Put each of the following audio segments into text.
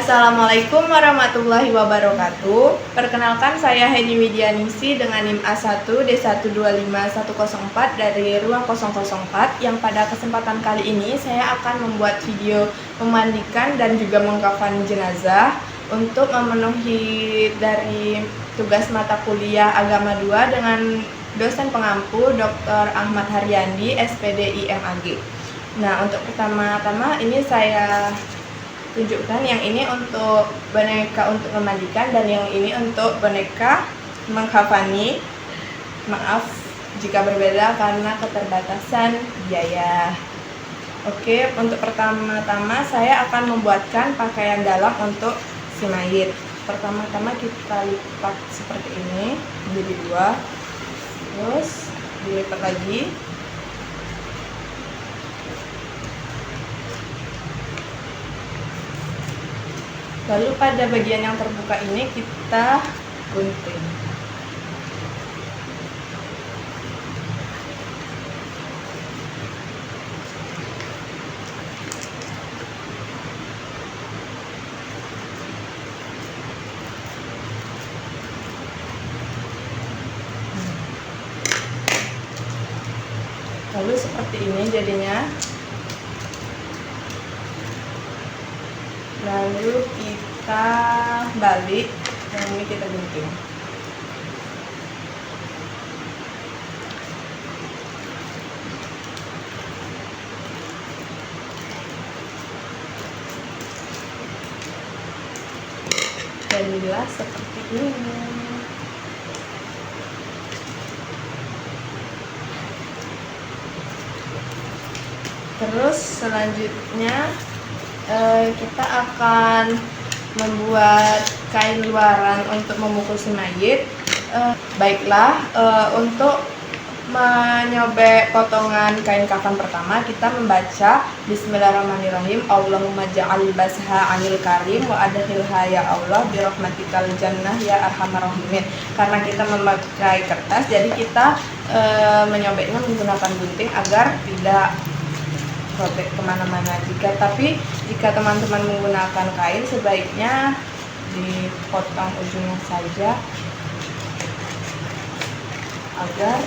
Assalamualaikum warahmatullahi wabarakatuh. Perkenalkan, saya Heni Widianingsi dengan NIM A1D125104 dari ruang 004, yang pada kesempatan kali ini saya akan membuat video memandikan dan juga mengkafani jenazah untuk memenuhi dari tugas mata kuliah Agama 2 dengan dosen pengampu Dr. Ahmad Haryandi, SPD IMAG. Nah, untuk pertama-tama ini saya tunjukkan, yang ini untuk boneka untuk memandikan dan yang ini untuk boneka mengkafani. Maaf jika berbeda karena keterbatasan biaya. Oke, untuk pertama-tama saya akan membuatkan pakaian dalam untuk si mayit. Pertama-tama kita lipat seperti ini menjadi dua, terus dilipat lagi. Lalu pada bagian yang terbuka ini kita gunting. Lalu seperti ini jadinya. Lalu kita balik, yang ini kita gunting. Jadilah seperti ini. Terus selanjutnya kita akan membuat kain luaran untuk membungkus si mayit. Baiklah, untuk menyobek potongan kain kafan pertama, kita membaca Bismillahirrahmanirrahim. Allahumma ja'al basha 'anil karim wa adkhilha ya Allah bi rahmatikal jannah ya arhamar rahimin. Karena kita memakai kertas, jadi kita menyobeknya menggunakan gunting agar tidak robek kemana-mana. Jika teman-teman menggunakan kain, sebaiknya dipotong ujungnya saja agar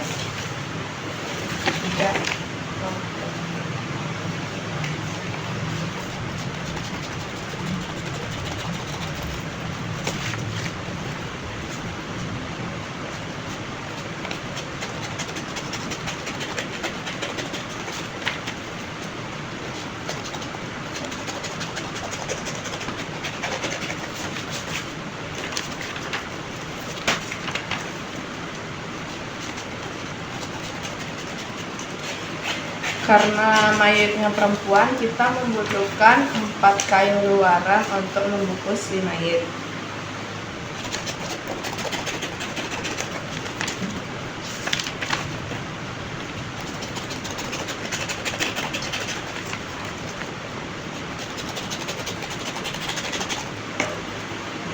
tidak robek. Karena mayitnya perempuan, kita membutuhkan 4 kain luaran untuk membungkus si mayit.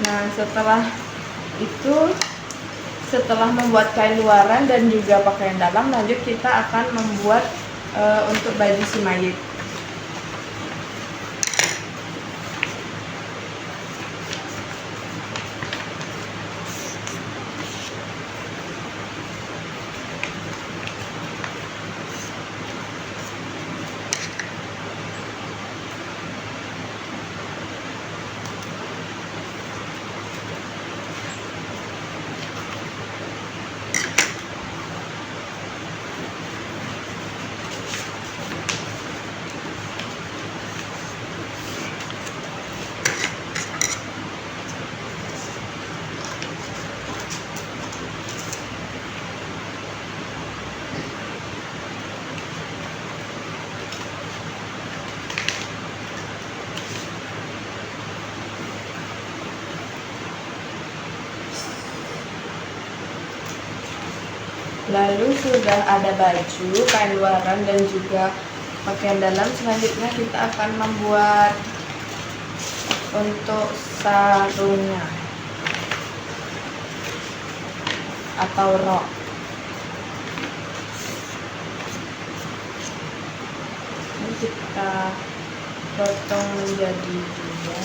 Nah, setelah membuat kain luaran dan juga pakaian dalam, lanjut kita akan membuat untuk baju si mayit. Lalu sudah ada baju, kain luaran dan juga pakaian dalam. Selanjutnya kita akan membuat untuk sarungnya atau rok. Ini kita potong menjadi dua.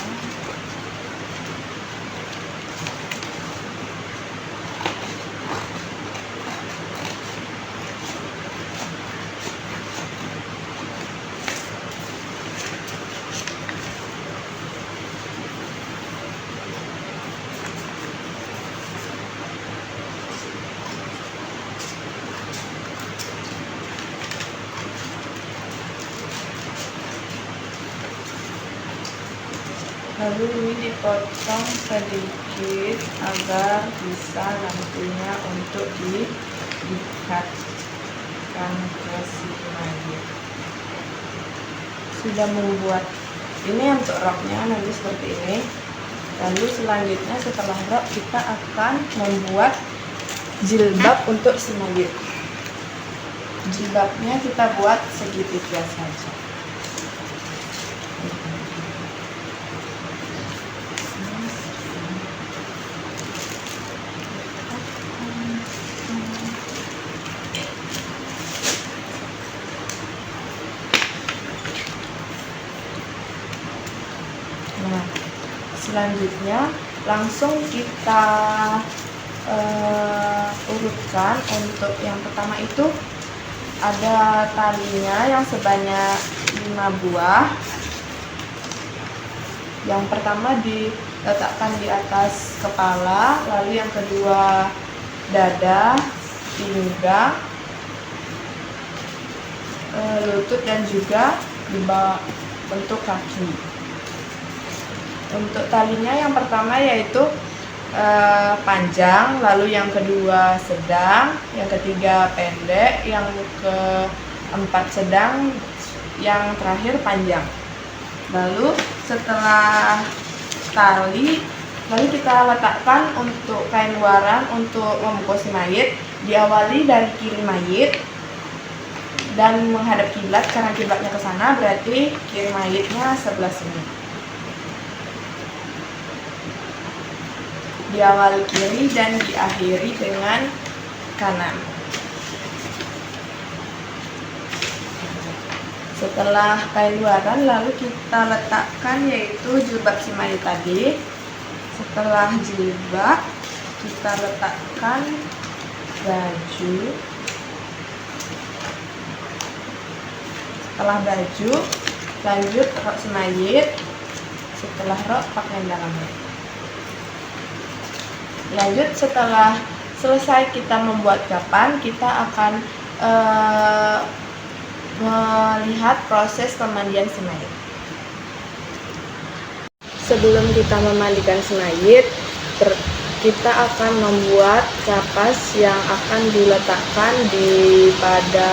Lalu ini dipotong sedikit agar bisa nantinya untuk diikatkan ke si mayit. Sudah membuat ini untuk roknya nanti seperti ini. Lalu selanjutnya setelah rok kita akan membuat jilbab untuk si mayit. Jilbabnya kita buat segitiga saja. Nah, selanjutnya langsung kita urutkan. Untuk yang pertama itu ada talinya yang sebanyak 5 buah. Yang pertama diletakkan di atas kepala, lalu yang kedua dada, pinggang, lutut, dan juga di bawah bentuk kaki. Untuk talinya yang pertama yaitu panjang, lalu yang kedua sedang, yang ketiga pendek, yang keempat sedang, yang terakhir panjang. Lalu setelah tali, lalu kita letakkan untuk kain luaran untuk membungkus mayit. Diawali dari kiri mayit dan menghadap kiblat, karena kiblatnya ke sana berarti kiri mayitnya sebelah sini. Diawali kiri dan diakhiri dengan kanan. Setelah kain luaran, lalu kita letakkan yaitu jilbab si mayit tadi. Setelah jilbab, kita letakkan baju. Setelah baju, lanjut rok si mayit. Setelah rok, pakaian dalamnya. Lanjut, setelah selesai kita membuat gapan, kita akan melihat proses pemandian si mayit. Sebelum kita memandikan si mayit, kita akan membuat kapas yang akan diletakkan pada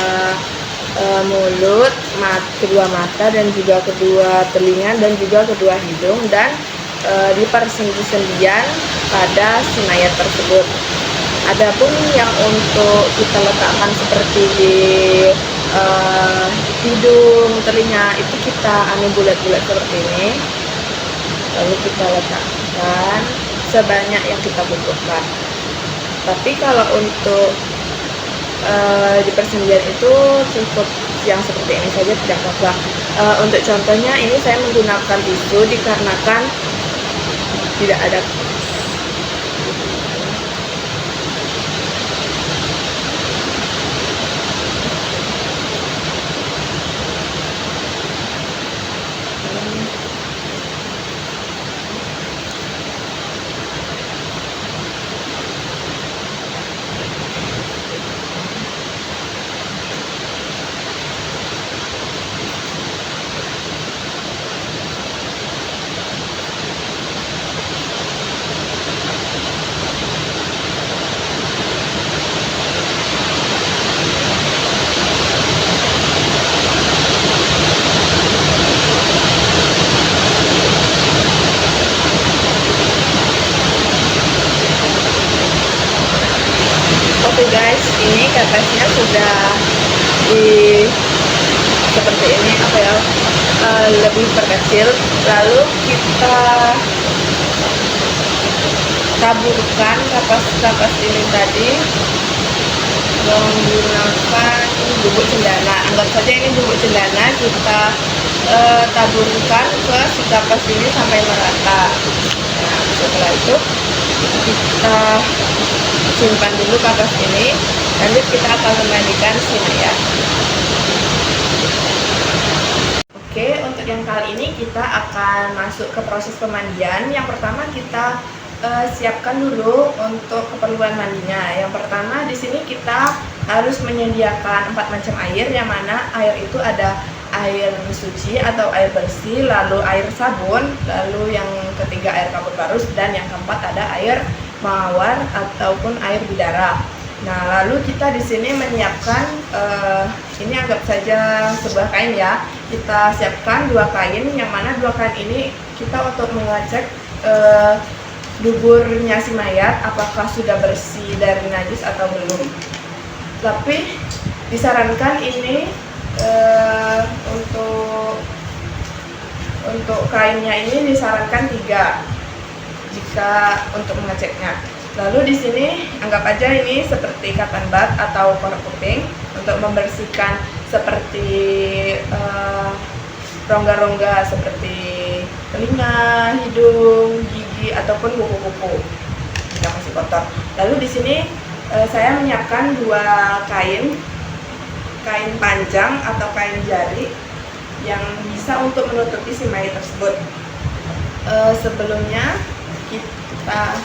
mulut, kedua mata, dan juga kedua telinga, dan juga kedua hidung, dan di persendi-sendian pada si mayat tersebut. Adapun yang untuk kita letakkan seperti di hidung, telinga, itu kita bulat-bulat seperti ini. Lalu kita letakkan sebanyak yang kita butuhkan. Tapi kalau untuk di persendian itu cukup yang seperti ini saja, tidak apa-apa. Untuk contohnya ini saya menggunakan tisu dikarenakan tidak ada. Oke guys, ini kapasnya sudah seperti ini, lebih perkecil. Lalu kita taburkan kapas ini tadi menggunakan bubuk cendana. Anggap saja ini bubuk cendana, kita taburkan ke si kapas ini sampai merata. Nah, setelah itu kita simpan dulu kapas ini. Lanjut kita akan memandikan si mayat. Oke, untuk yang kali ini kita akan masuk ke proses pemandian. Yang pertama kita siapkan dulu untuk keperluan mandinya. Yang pertama di sini kita harus menyediakan 4 macam air, yang mana air itu ada air suci atau air bersih, lalu air sabun, lalu yang ketiga air kapur barus, dan yang keempat ada air mawar ataupun air bidara. Nah, lalu kita di sini menyiapkan ini anggap saja sebuah kain ya. Kita siapkan 2 kain, yang mana 2 kain ini kita untuk mengecek duburnya si mayat apakah sudah bersih dari najis atau belum. Tapi disarankan ini untuk kainnya ini disarankan 3 jika untuk mengeceknya. Lalu di sini anggap aja ini seperti cotton bud atau korek kuping untuk membersihkan seperti rongga-rongga seperti telinga, hidung, gigi ataupun kuku-kuku jika masih kotor. Lalu di sini saya menyiapkan 2 kain panjang atau kain jari yang bisa untuk menutupi si mayat tersebut. Sebelumnya kita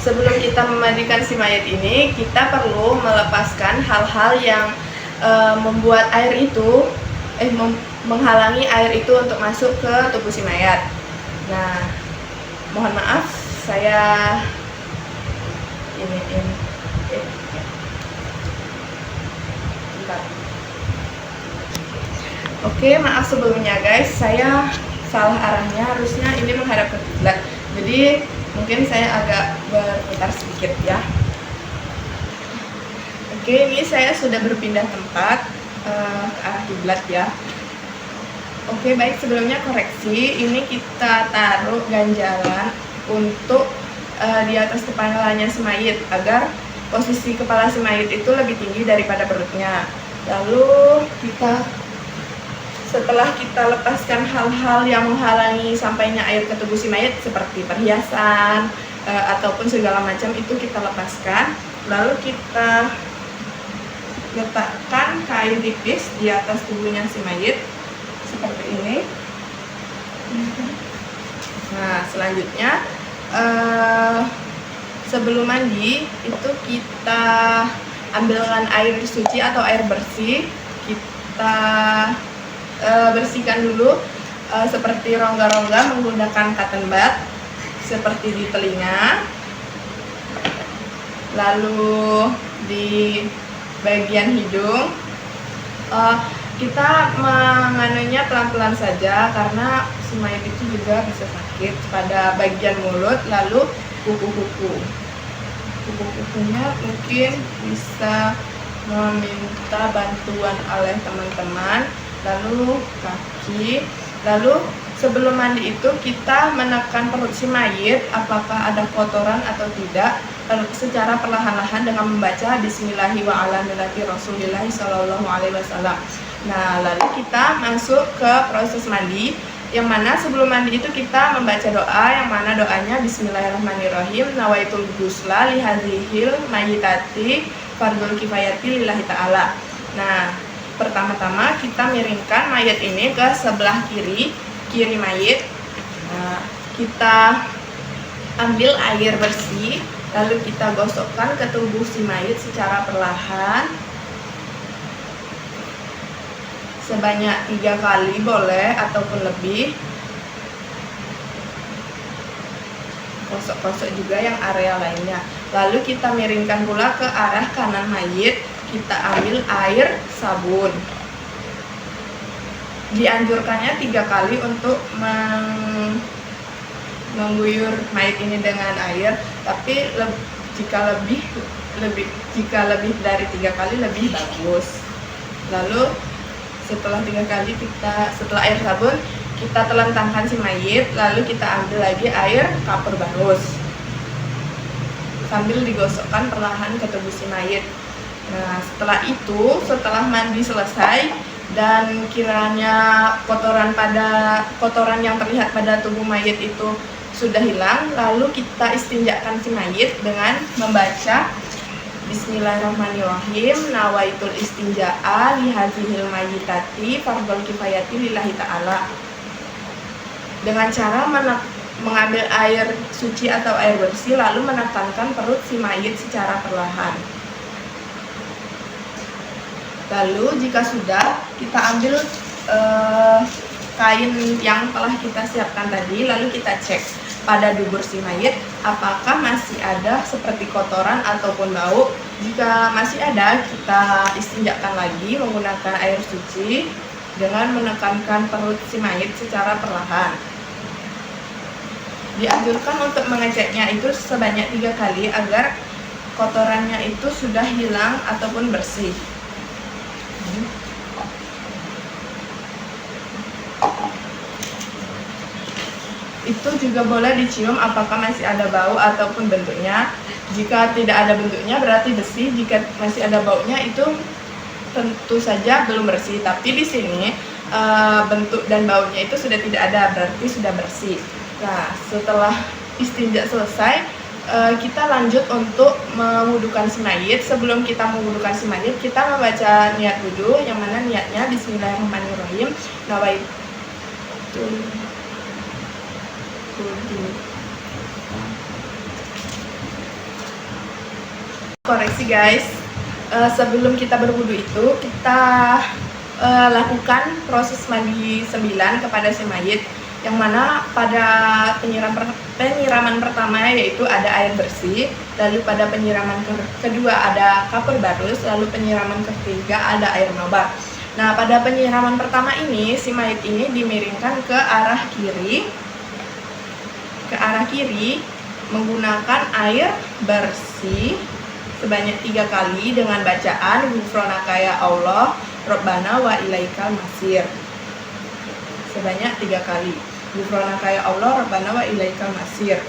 sebelum kita memandikan si mayat ini, kita perlu melepaskan hal-hal yang membuat air itu menghalangi air itu untuk masuk ke tubuh si mayat. Nah, mohon maaf saya Oke, maaf sebelumnya guys, saya salah arahnya, harusnya ini menghadap ke kiblat. Jadi mungkin saya agak berputar sedikit ya. Oke, ini saya sudah berpindah tempat ke arah kiblat ya. Oke, baik, sebelumnya koreksi, ini kita taruh ganjalan untuk di atas kepalanya si mayit agar posisi kepala si mayit itu lebih tinggi daripada perutnya. Lalu setelah kita lepaskan hal-hal yang menghalangi sampainya air ke tubuh si mayit seperti perhiasan ataupun segala macam, itu kita lepaskan. Lalu kita letakkan kain tipis di atas tubuhnya si mayit seperti ini. Nah, selanjutnya sebelum mandi itu kita ambilkan air suci atau air bersih, kita bersihkan dulu seperti rongga-rongga menggunakan cotton bud seperti di telinga, lalu di bagian hidung. Kita menganunya pelan-pelan saja karena si mayat itu juga bisa sakit pada bagian mulut, lalu kuku-kukunya mungkin bisa meminta bantuan oleh teman-teman, lalu kaki. Lalu sebelum mandi itu kita menekan perut si mayit apakah ada kotoran atau tidak, lalu secara perlahan-lahan dengan membaca Bismillahi wa ala millati Rasulillahi sallallahu alaihi wasallam. Nah, lalu kita masuk ke proses mandi, yang mana sebelum mandi itu kita membaca doa, yang mana doanya Bismillahirrahmanirrahim, nawaitul ghusla li hadzihil mayyitati fardul kifayati lillahi ta'ala. Nah, pertama-tama kita miringkan mayat ini ke sebelah kiri mayat. Nah, kita ambil air bersih, lalu kita gosokkan ke tubuh si mayat secara perlahan sebanyak 3 kali boleh ataupun lebih. Gosok-gosok juga yang area lainnya. Lalu kita miringkan pula ke arah kanan mayit, kita ambil air sabun. Dianjurkannya 3 kali untuk mengguyur mayit ini dengan air, tapi jika lebih dari 3 kali lebih bagus. Lalu setelah 3 kali setelah air sabun kita telentangkan si mayit, lalu kita ambil lagi air kapur barus sambil digosokkan perlahan ke tubuh si mayit. Nah, setelah mandi selesai dan kiranya kotoran yang terlihat pada tubuh mayit itu sudah hilang, lalu kita istinjakan si mayit dengan membaca Bismillahirrahmanirrahim, nawaitul istinja'a li hadzihil mayyitati fardul kifayati lillahi ta'ala, dengan cara mengambil air suci atau air bersih lalu menekankan perut si mayit secara perlahan. Lalu jika sudah, kita ambil kain yang telah kita siapkan tadi, lalu kita cek pada dubur si mayit apakah masih ada seperti kotoran ataupun bau. Jika masih ada, kita istinjakan lagi menggunakan air suci dengan menekankan perut si mayit secara perlahan. Dianjurkan untuk mengeceknya itu sebanyak 3 kali agar kotorannya itu sudah hilang ataupun bersih. Itu juga boleh dicium apakah masih ada bau ataupun bentuknya. Jika tidak ada bentuknya berarti bersih, jika masih ada baunya itu tentu saja belum bersih. Tapi di sini bentuk dan baunya itu sudah tidak ada, berarti sudah bersih. Nah, setelah istinja selesai, kita lanjut untuk mewudukan si mayit. Sebelum kita mewudukan si mayit, kita membaca niat wudu, yang mana niatnya Bismillahirrahmanirrahim. Nawaitul koreksi guys, sebelum kita berwudu itu kita lakukan proses mandi 9 kepada si mayit, yang mana pada penyiraman pertama yaitu ada air bersih, lalu pada penyiraman kedua ada kapur barus, lalu penyiraman ketiga ada air mawar. Nah, pada penyiraman pertama ini si mayit ini dimiringkan ke arah kiri menggunakan air bersih sebanyak 3 kali dengan bacaan Ghufranaka ya Allah Rabbana wa ilaikal masir. Sebanyak 3 kali. Ghufranaka ya Allah Rabbana wa ilaikal masir.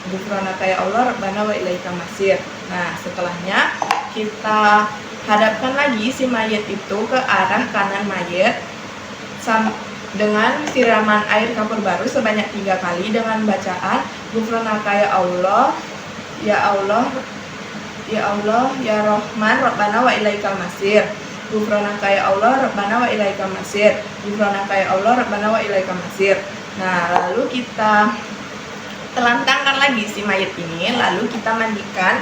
Ghufranaka ya Allah Rabbana wa ilaikal masir. Nah, setelahnya kita hadapkan lagi si mayit itu ke arah kanan mayit dengan siraman air kapur baru sebanyak 3 kali dengan bacaan Ghufranaka ya Allah, ya Allah, ya Allah, ya Rahman, Rabbana wa ilaikal masir. Ghufranaka ya Allah, Rabbana wa ilaikal masir. Ghufranaka ya Allah, Rabbana wa ilaikal masir. Nah, lalu kita telantangkan lagi si mayit ini, lalu kita mandikan.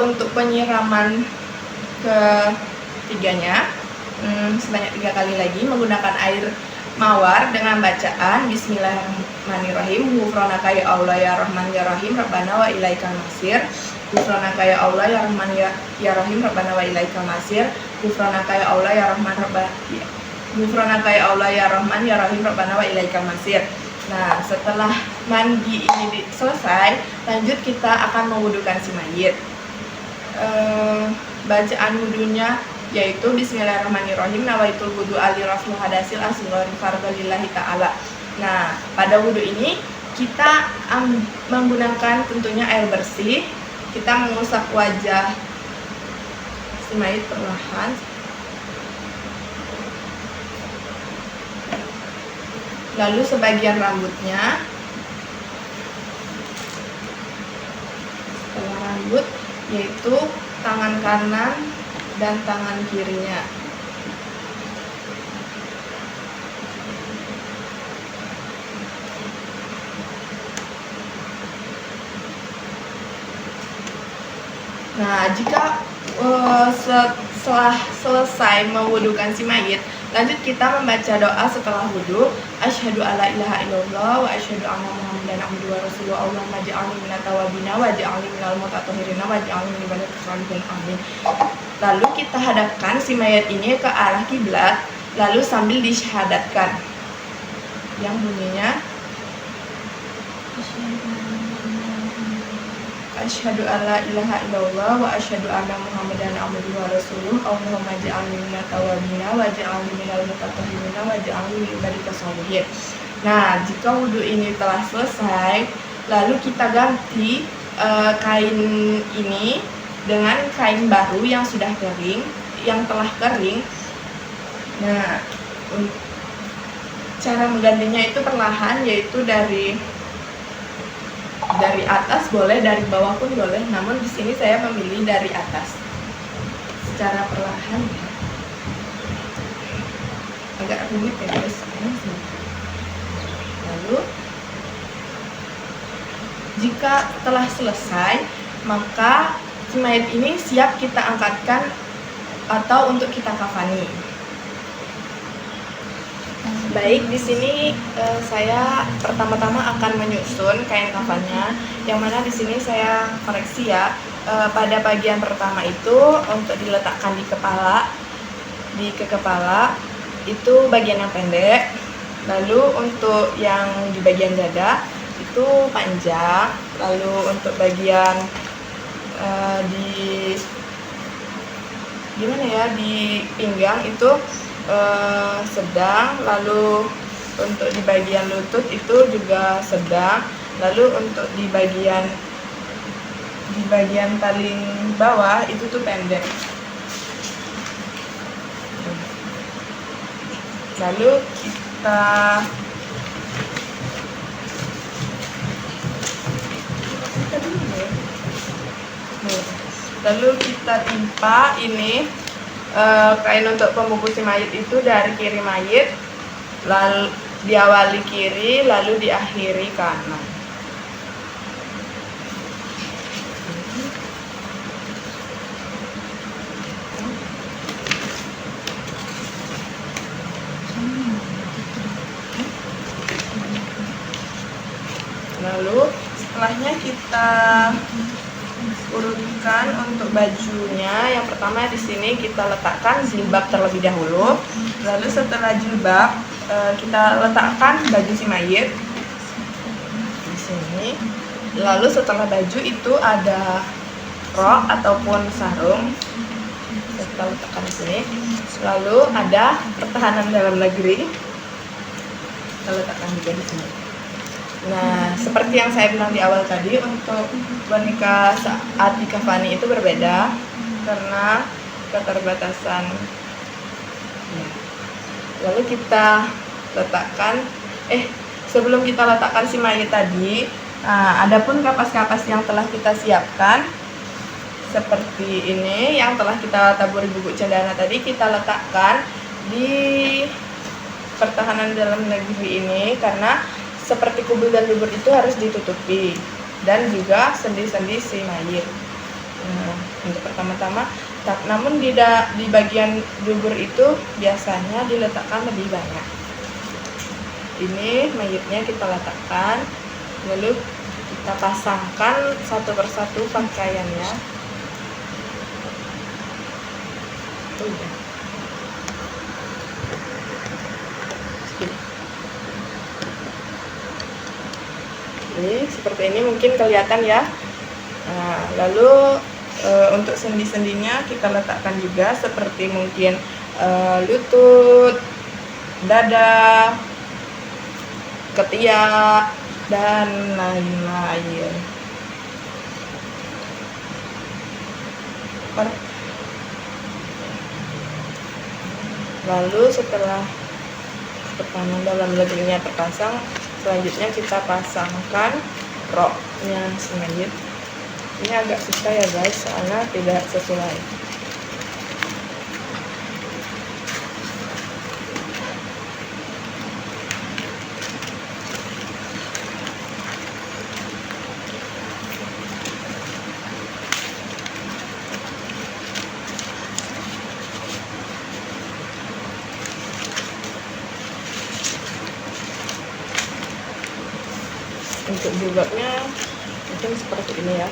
Untuk penyiraman ketiganya sebanyak 3 kali lagi menggunakan air mawar dengan bacaan Bismillahirrahmanirrahim. Ghufranaka ya Allah ya Rahman ya Rahim Rabbana wa ilaikal masir. Ghufranaka ya Allah ya Rahman ya Rahim Rabbana wa ilaikal masir. Ghufranaka ya Allah ya Rahman Ghufranaka ya Allah ya Rahman ya Rahim Rabbana wa ilaikal masir. Nah, setelah mandi ini selesai, lanjut kita akan mewudukan si mayit. Bacaan wudunya yaitu Bismillahirrahmanirrahim, nawaitul wudu ali raful hadasil asghar fardalillahi ta'ala. Nah, pada wudu ini kita menggunakan tentunya air bersih. Kita mengusap wajah si mayit perlahan. Lalu sebagian rambutnya. Setelah rambut yaitu tangan kanan dan tangan kirinya. Nah, jika setelah selesai mewudukan si mayit, lanjut kita membaca doa setelah wudu. Asyhadu alla ilaha illallah wa asyhadu anna muhammadan abduhu wa rasuluhu. Allahumma ij'alni minat tawabina wa ij'alni minal mutatahhirina wa ij'alni min ibadatika sholihin. Amin. Lalu kita hadapkan si mayat ini ke arah kiblat, lalu sambil disyahadatkan, yang bunyinya Asyhadu alla ilaha illallah wa asyhadu anna muhammadan abduhu wa rasuluh. Allahumma ij'alni minat tawabina wa ij'alni minal mutatahhirina wa ij'alni min ibadika sholihin. Nah, jika wudhu ini telah selesai, lalu kita ganti kain ini dengan kain baru yang sudah kering, yang telah kering. Nah, cara menggantinya itu perlahan, yaitu dari atas boleh, dari bawah pun boleh. Namun di sini saya memilih dari atas, secara perlahan. Agak rumit ya guys. Lalu Jika telah selesai, maka si mayat ini siap kita angkatkan atau untuk kita kafani. Baik, di sini saya pertama-tama akan menyusun kain kafannya, yang mana di sini saya koreksi ya. Pada bagian pertama itu untuk diletakkan di kepala, ke kepala itu bagian yang pendek. Lalu untuk yang di bagian dada itu panjang. Lalu untuk bagian di pinggang itu sedang. Lalu untuk di bagian lutut itu juga sedang. Lalu untuk di bagian paling bawah itu tuh pendek. Lalu kita timpa ini kain untuk pembungkus mayat itu dari kiri mayat, lalu diawali kiri lalu diakhiri kanan. Lalu setelahnya kita urutkan untuk bajunya. Yang pertama di sini kita letakkan jilbab terlebih dahulu. Lalu setelah jilbab kita letakkan baju si mayit di sini. Lalu setelah baju itu ada rok ataupun sarung. Kita letakkan di sini. Lalu ada pertahanan dalam negeri. Kita letakkan juga di sini. Nah, seperti yang saya bilang di awal tadi, untuk boneka saat dikafani itu berbeda karena keterbatasan. Lalu kita letakkan, sebelum kita letakkan si mayat tadi, adapun kapas-kapas yang telah kita siapkan seperti ini, yang telah kita taburi bubuk cendana tadi, kita letakkan di pertahanan dalam negeri ini karena seperti kubul dan dubur itu harus ditutupi, dan juga sendi-sendi si mayit. Untuk pertama-tama, namun di bagian dubur itu biasanya diletakkan lebih banyak. Ini mayitnya kita letakkan, lalu kita pasangkan satu persatu pakaiannya. Ini seperti ini mungkin kelihatan ya. Nah, lalu untuk sendi-sendinya kita letakkan juga seperti mungkin lutut, dada, ketiak, dan lain-lain. Lalu setelah pertahanan dalam negerinya terpasang, selanjutnya kita pasangkan roknya si mayit. Ini agak susah ya guys, soalnya tidak sesuai. Untuk jilbabnya mungkin seperti ini ya.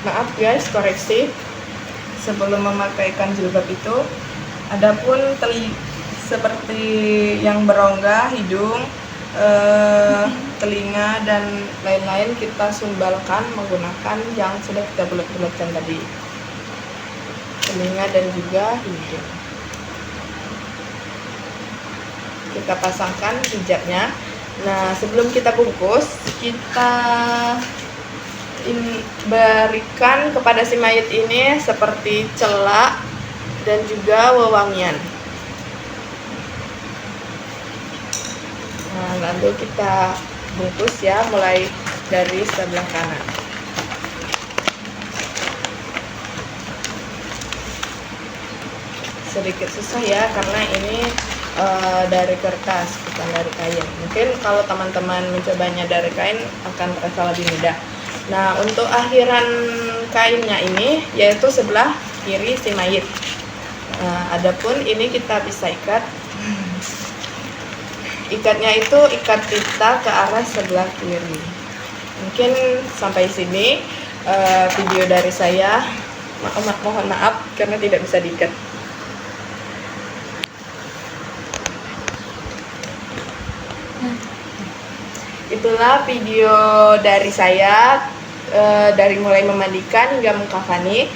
Maaf guys, koreksi. Sebelum memakaikan jilbab itu, adapun seperti yang berongga, hidung, telinga, dan lain-lain kita sumbalkan menggunakan yang sudah kita bulat-bulatkan tadi. Telinga dan juga hidung. Kita pasangkan hijabnya. Nah, sebelum kita bungkus, kita berikan kepada si mayit ini seperti celak dan juga wewangian. Nah, lalu kita bungkus ya, mulai dari sebelah kanan. Sedikit susah ya, karena ini dari kertas. bukan dari kain. Mungkin kalau teman-teman mencobanya dari kain akan terasa lebih mudah. Nah, untuk akhiran kainnya ini yaitu sebelah kiri si mayit. Nah, adapun ini kita bisa ikat. Ikatnya itu ikat pita ke arah sebelah kiri. Mungkin sampai sini video dari saya. Mohon maaf karena tidak bisa diikat. Itulah video dari saya, dari mulai memandikan hingga mengkafani.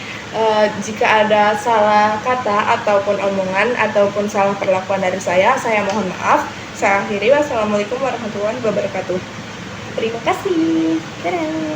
Jika ada salah kata ataupun omongan ataupun salah perlakuan dari saya mohon maaf. Saya akhiri, wassalamualaikum warahmatullahi wabarakatuh. Terima kasih. Dadah.